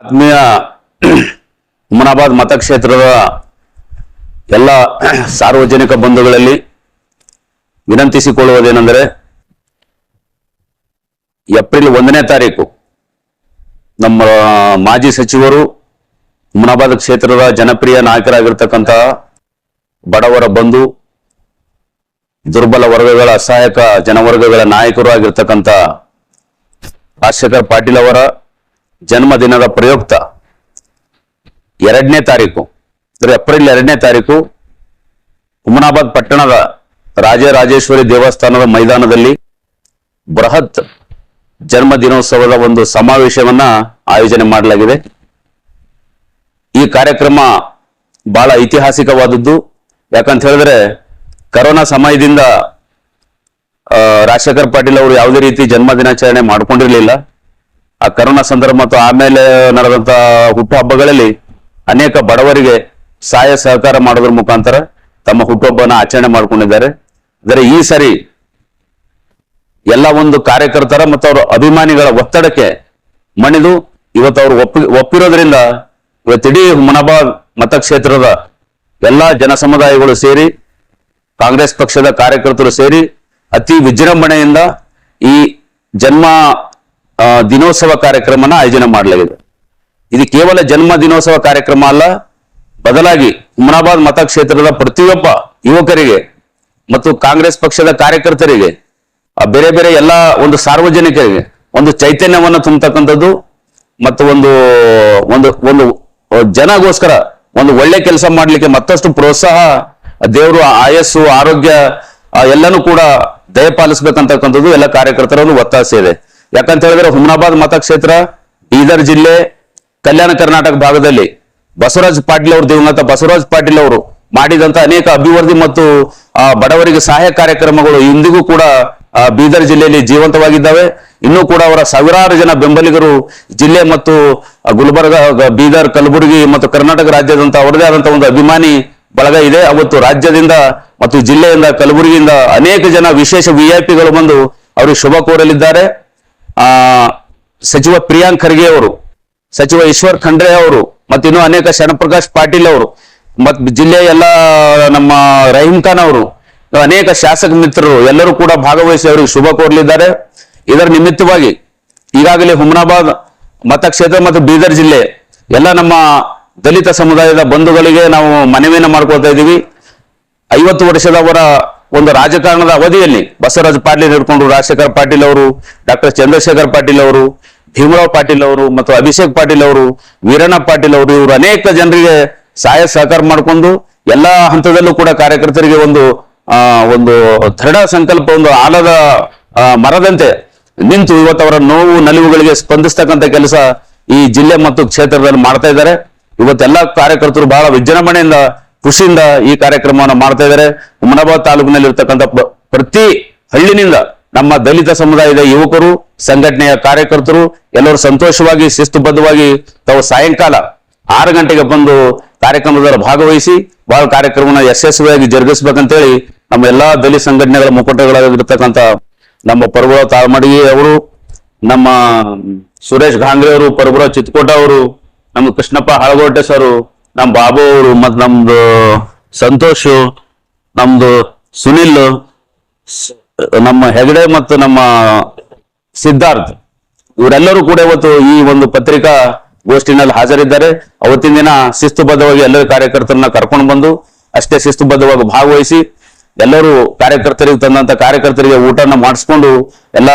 ಆತ್ಮೀಯ ಹುಮನಾಬಾದ್ ಮತಕ್ಷೇತ್ರದ ಎಲ್ಲ ಸಾರ್ವಜನಿಕ ಬಂಧುಗಳಲ್ಲಿ ವಿನಂತಿಸಿಕೊಳ್ಳುವುದೇನೆಂದರೆ ಏಪ್ರಿಲ್ 1ನೇ ತಾರೀಕು ನಮ್ಮ ಮಾಜಿ ಸಚಿವರು ಹುಮನಾಬಾದ್ ಕ್ಷೇತ್ರದ ಜನಪ್ರಿಯ ನಾಯಕರಾಗಿರ್ತಕ್ಕಂಥ ಬಡವರ ಬಂಧು ದುರ್ಬಲ ವರ್ಗಗಳ ಅಸಹಾಯಕ ಜನವರ್ಗಗಳ ನಾಯಕರು ಆಗಿರ್ತಕ್ಕಂಥ ರಾಜಶೇಖರ್ ಪಾಟೀಲ್ ಅವರ ಜನ್ಮದಿನದ ಪ್ರಯುಕ್ತ 2ನೇ ತಾರೀಕು ಏಪ್ರಿಲ್ 2ನೇ ತಾರೀಕು ಹುಮನಾಬಾದ್ ಪಟ್ಟಣದ ರಾಜರಾಜೇಶ್ವರಿ ದೇವಸ್ಥಾನದ ಮೈದಾನದಲ್ಲಿ ಬೃಹತ್ ಜನ್ಮ ದಿನೋತ್ಸವದ ಒಂದು ಸಮಾವೇಶವನ್ನ ಆಯೋಜನೆ ಮಾಡಲಾಗಿದೆ. ಈ ಕಾರ್ಯಕ್ರಮ ಬಹಳ ಐತಿಹಾಸಿಕವಾದದ್ದು. ಯಾಕಂತ ಹೇಳಿದ್ರೆ ಕರೋನಾ ಸಮಯದಿಂದ ರಾಜಶೇಖರ್ ಪಾಟೀಲ್ ಅವರು ಯಾವುದೇ ರೀತಿ ಜನ್ಮ ದಿನಾಚರಣೆ ಮಾಡ್ಕೊಂಡಿರ್ಲಿಲ್ಲ. ಆ ಕರೋನಾ ಸಂದರ್ಭ ಮತ್ತು ಆಮೇಲೆ ನಡೆದಂತ ಹುಟ್ಟುಹಬ್ಬಗಳಲ್ಲಿ ಅನೇಕ ಬಡವರಿಗೆ ಸಹಾಯ ಸಹಕಾರ ಮಾಡೋದ್ರ ಮುಖಾಂತರ ತಮ್ಮ ಹುಟ್ಟುಹಬ್ಬನ ಆಚರಣೆ ಮಾಡ್ಕೊಂಡಿದ್ದಾರೆ. ಆದರೆ ಈ ಸರಿ ಎಲ್ಲ ಒಂದು ಕಾರ್ಯಕರ್ತರ ಮತ್ತು ಅವರ ಅಭಿಮಾನಿಗಳ ಒತ್ತಡಕ್ಕೆ ಮಣಿದು ಇವತ್ತು ಅವರು ಒಪ್ಪಿರೋದ್ರಿಂದ ಇವತ್ತಿಡೀ ಹುಮನಾಬಾದ್ ಮತಕ್ಷೇತ್ರದ ಎಲ್ಲಾ ಜನ ಸಮುದಾಯಗಳು ಸೇರಿ ಕಾಂಗ್ರೆಸ್ ಪಕ್ಷದ ಕಾರ್ಯಕರ್ತರು ಸೇರಿ ಅತಿ ವಿಜೃಂಭಣೆಯಿಂದ ಈ ಜನ್ಮ ದಿನೋತ್ಸವ ಕಾರ್ಯಕ್ರಮನ ಆಯೋಜನೆ ಮಾಡಲಾಗಿದೆ. ಇದು ಕೇವಲ ಜನ್ಮ ದಿನೋತ್ಸವ ಕಾರ್ಯಕ್ರಮ ಅಲ್ಲ, ಬದಲಾಗಿ ಹುಮನಾಬಾದ್ ಮತಕ್ಷೇತ್ರದ ಪ್ರತಿಯೊಬ್ಬ ಯುವಕರಿಗೆ ಮತ್ತು ಕಾಂಗ್ರೆಸ್ ಪಕ್ಷದ ಕಾರ್ಯಕರ್ತರಿಗೆ ಬೇರೆ ಬೇರೆ ಎಲ್ಲ ಒಂದು ಸಾರ್ವಜನಿಕರಿಗೆ ಒಂದು ಚೈತನ್ಯವನ್ನು ತುಂಬತಕ್ಕಂಥದ್ದು ಮತ್ತು ಒಂದು ಒಂದು ಒಂದು ಜನಗೋಸ್ಕರ ಒಂದು ಒಳ್ಳೆ ಕೆಲಸ ಮಾಡ್ಲಿಕ್ಕೆ ಮತ್ತಷ್ಟು ಪ್ರೋತ್ಸಾಹ ದೇವರು ಆಯಸ್ಸು ಆರೋಗ್ಯ ಎಲ್ಲನೂ ಕೂಡ ದಯಪಾಲಿಸಬೇಕಂತಕ್ಕಂಥದ್ದು ಎಲ್ಲ ಕಾರ್ಯಕರ್ತರ ಒಂದು ಒತ್ತಾಸೆ ಇದೆ. ಯಾಕಂತ ಹೇಳಿದ್ರೆ ಹುಮನಾಬಾದ್ ಮತಕ್ಷೇತ್ರ ಬೀದರ್ ಜಿಲ್ಲೆ ಕಲ್ಯಾಣ ಕರ್ನಾಟಕ ಭಾಗದಲ್ಲಿ ಬಸವರಾಜ್ ಪಾಟೀಲ್ ಅವರು ದಿವಂಗತ ಬಸವರಾಜ್ ಪಾಟೀಲ್ ಅವರು ಮಾಡಿದಂತ ಅನೇಕ ಅಭಿವೃದ್ಧಿ ಮತ್ತು ಬಡವರಿಗೆ ಸಹಾಯ ಕಾರ್ಯಕ್ರಮಗಳು ಇಂದಿಗೂ ಕೂಡ ಬೀದರ್ ಜಿಲ್ಲೆಯಲ್ಲಿ ಜೀವಂತವಾಗಿದ್ದಾವೆ. ಇನ್ನೂ ಕೂಡ ಅವರ ಸಾವಿರಾರು ಜನ ಬೆಂಬಲಿಗರು ಜಿಲ್ಲೆ ಮತ್ತು ಗುಲ್ಬರ್ಗ, ಬೀದರ್, ಕಲಬುರಗಿ ಮತ್ತು ಕರ್ನಾಟಕ ರಾಜ್ಯದಂತ ಅವರದೇ ಆದಂತಹ ಒಂದು ಅಭಿಮಾನಿ ಬಳಗ ಇದೆ. ಅವತ್ತು ರಾಜ್ಯದಿಂದ ಮತ್ತು ಜಿಲ್ಲೆಯಿಂದ ಕಲಬುರಗಿಯಿಂದ ಅನೇಕ ಜನ ವಿಶೇಷ ವಿಐಪಿಗಳು ಬಂದು ಅವರಿಗೆ ಶುಭ ಕೋರಲಿದ್ದಾರೆ. ಸಚಿವ ಪ್ರಿಯಾಂಕ್ ಖರ್ಗೆ ಅವರು, ಸಚಿವ ಈಶ್ವರ್ ಖಂಡ್ರೆ ಅವರು ಮತ್ತು ಇನ್ನೂ ಅನೇಕ ಶರಣಪ್ರಕಾಶ್ ಪಾಟೀಲ್ ಅವರು ಮತ್ತು ಜಿಲ್ಲೆಯ ಎಲ್ಲ ನಮ್ಮ ರಹೀಂ ಖಾನ್ ಅವರು ಅನೇಕ ಶಾಸಕ ಮಿತ್ರರು ಎಲ್ಲರೂ ಕೂಡ ಭಾಗವಹಿಸಿ ಅವರಿಗೆ ಶುಭ ಕೋರಲಿದ್ದಾರೆ. ಇದರ ನಿಮಿತ್ತವಾಗಿ ಈಗಾಗಲೇ ಹುಮನಾಬಾದ್ ಮತಕ್ಷೇತ್ರ ಮತ್ತು ಬೀದರ್ ಜಿಲ್ಲೆ ಎಲ್ಲ ನಮ್ಮ ದಲಿತ ಸಮುದಾಯದ ಬಂಧುಗಳಿಗೆ ನಾವು ಮನವಿಯನ್ನು ಮಾಡ್ಕೊಳ್ತಾ ಇದ್ದೀವಿ. 50 ವರ್ಷದವರ ಒಂದು ರಾಜಕಾರಣದ ಅವಧಿಯಲ್ಲಿ ಬಸವರಾಜ ಪಾಟೀಲ್ ಹಿಡ್ಕೊಂಡು ರಾಜಶೇಖರ್ ಪಾಟೀಲ್ ಅವರು, ಡಾಕ್ಟರ್ ಚಂದ್ರಶೇಖರ್ ಪಾಟೀಲ್ ಅವರು, ಭೀಮರಾವ್ ಪಾಟೀಲ್ ಅವರು ಮತ್ತು ಅಭಿಷೇಕ್ ಪಾಟೀಲ್ ಅವರು, ವೀರಣ್ಣ ಪಾಟೀಲ್ ಅವರು ಇವರು ಅನೇಕ ಜನರಿಗೆ ಸಹಾಯ ಸಹಕಾರ ಮಾಡಿಕೊಂಡು ಎಲ್ಲಾ ಹಂತದಲ್ಲೂ ಕೂಡ ಕಾರ್ಯಕರ್ತರಿಗೆ ಒಂದು ದೃಢ ಸಂಕಲ್ಪ, ಒಂದು ಆಲದ ಮರದಂತೆ ನಿಂತು ಇವತ್ತು ಅವರ ನೋವು ನಲಿವುಗಳಿಗೆ ಸ್ಪಂದಿಸ್ತಕ್ಕಂಥ ಕೆಲಸ ಈ ಜಿಲ್ಲೆ ಮತ್ತು ಕ್ಷೇತ್ರದಲ್ಲಿ ಮಾಡ್ತಾ ಇದ್ದಾರೆ. ಇವತ್ತೆಲ್ಲ ಕಾರ್ಯಕರ್ತರು ಬಹಳ ವಿಜೃಂಭಣೆಯಿಂದ ಖುಷಿಯಿಂದ ಈ ಕಾರ್ಯಕ್ರಮವನ್ನು ಮಾಡ್ತಾ ಇದ್ದಾರೆ. ಹುಮನಾಬಾದ್ ತಾಲೂಕಿನಲ್ಲಿ ಇರ್ತಕ್ಕಂಥ ಪ್ರತಿ ಹಳ್ಳಿನಿಂದ ನಮ್ಮ ದಲಿತ ಸಮುದಾಯದ ಯುವಕರು, ಸಂಘಟನೆಯ ಕಾರ್ಯಕರ್ತರು ಎಲ್ಲರೂ ಸಂತೋಷವಾಗಿ ಶಿಸ್ತುಬದ್ಧವಾಗಿ ತಾವು ಸಾಯಂಕಾಲ 6 ಗಂಟೆಗೆ ಬಂದು ಕಾರ್ಯಕ್ರಮದಲ್ಲಿ ಭಾಗವಹಿಸಿ ಬಹಳ ಕಾರ್ಯಕ್ರಮನ ಯಶಸ್ವಿಯಾಗಿ ಜರುಗಿಸ್ಬೇಕಂತೇಳಿ ನಮ್ಮ ಎಲ್ಲಾ ದಲಿತ ಸಂಘಟನೆಗಳ ಮುಖಂಡಗಳಾಗಿರ್ತಕ್ಕಂಥ ನಮ್ಮ ಪರಬುರಾವ್ ತಾಳ್ಮಡಿಗೆ ಅವರು, ನಮ್ಮ ಸುರೇಶ್ ಘಾಂಗ್ರೆ ಅವರು, ಪರಬುರಾವ್ ಚಿತ್ಕೋಟ ಅವರು, ನಮ್ಮ ಕೃಷ್ಣಪ್ಪ ಹಳಗೋಟೆ ಸರ್, ನಮ್ಮ ಬಾಬು ಅವರು ಮತ್ತು ನಮ್ದು ಸಂತೋಷ್, ನಮ್ದು ಸುನಿಲ್, ನಮ್ಮ ಹೆಗಡೆ ಮತ್ತು ನಮ್ಮ ಸಿದ್ಧಾರ್ಥ್ ಇವರೆಲ್ಲರೂ ಕೂಡ ಇವತ್ತು ಈ ಒಂದು ಪತ್ರಿಕಾ ಗೋಷ್ಠಿನಲ್ಲಿ ಹಾಜರಿದ್ದಾರೆ. ಅವತ್ತಿನ ದಿನ ಶಿಸ್ತುಬದ್ಧವಾಗಿ ಎಲ್ಲರೂ ಕಾರ್ಯಕರ್ತರನ್ನ ಕರ್ಕೊಂಡು ಬಂದು ಅಷ್ಟೇ ಶಿಸ್ತುಬದ್ಧವಾಗಿ ಭಾಗವಹಿಸಿ ಎಲ್ಲರೂ ಕಾರ್ಯಕರ್ತರಿಗೆ ತಂದಂತ ಕಾರ್ಯಕರ್ತರಿಗೆ ಊಟನ ಮಾಡಿಸ್ಕೊಂಡು ಎಲ್ಲ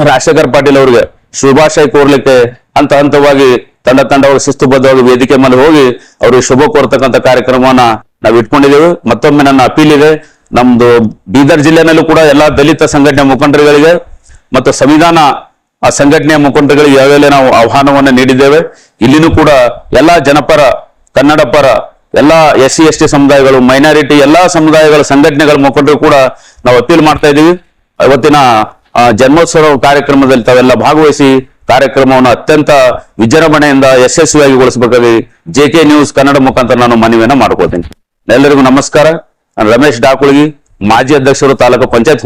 ರಾಜಶೇಖರ್ ಪಾಟೀಲ್ ಅವರಿಗೆ ಶುಭಾಶಯ ಕೋರ್ಲಿಕ್ಕೆ ಹಂತ ಹಂತವಾಗಿ ತಂಡವಾಗಿ ಶಿಸ್ತುಬದ್ಧವಾಗಿ ವೇದಿಕೆ ಮೇಲೆ ಹೋಗಿ ಅವ್ರಿಗೆ ಶುಭ ಕೋರ್ತಕ್ಕಂಥ ಕಾರ್ಯಕ್ರಮವನ್ನ ನಾವು ಇಟ್ಕೊಂಡಿದ್ದೇವೆ. ಮತ್ತೊಮ್ಮೆ ನನ್ನ ಅಪೀಲ್ ಇದೆ, ನಮ್ದು ಬೀದರ್ ಜಿಲ್ಲೆನಲ್ಲೂ ಕೂಡ ಎಲ್ಲಾ ದಲಿತ ಸಂಘಟನೆ ಮುಖಂಡರುಗಳಿಗೆ ಮತ್ತು ಸಂವಿಧಾನ ಸಂಘಟನೆಯ ಮುಖಂಡರುಗಳಿಗೆ ಯಾವಾಗಲೇ ನಾವು ಆಹ್ವಾನವನ್ನು ನೀಡಿದ್ದೇವೆ. ಇಲ್ಲಿನೂ ಕೂಡ ಎಲ್ಲಾ ಜನಪರ, ಕನ್ನಡ ಪರ, ಎಲ್ಲಾ SC ST ಸಮುದಾಯಗಳು, ಮೈನಾರಿಟಿ ಎಲ್ಲಾ ಸಮುದಾಯಗಳ ಸಂಘಟನೆಗಳ ಮುಖಂಡರು ಕೂಡ ನಾವು ಅಪೀಲ್ ಮಾಡ್ತಾ ಇದ್ದೀವಿ. ಇವತ್ತಿನ ಜನ್ಮೋತ್ಸವ ಕಾರ್ಯಕ್ರಮದಲ್ಲಿ ತಾವೆಲ್ಲ ಭಾಗವಹಿಸಿ ಕಾರ್ಯಕ್ರಮವನ್ನು ಅತ್ಯಂತ ವಿಜೃಂಭಣೆಯಿಂದ ಯಶಸ್ವಿಯಾಗಿಗೊಳಿಸಬೇಕಾಗಿ JK ನ್ಯೂಸ್ ಕನ್ನಡ ಮುಖಾಂತರ ನಾನು ಮನವಿಯನ್ನು ಮಾಡ್ಕೊಳ್ತೀನಿ. ಎಲ್ಲರಿಗೂ ನಮಸ್ಕಾರ. ನಾನು ರಮೇಶ್ ಡಾಕುಳಗಿ, ಮಾಜಿ ಅಧ್ಯಕ್ಷರು, ತಾಲೂಕು ಪಂಚಾಯತ್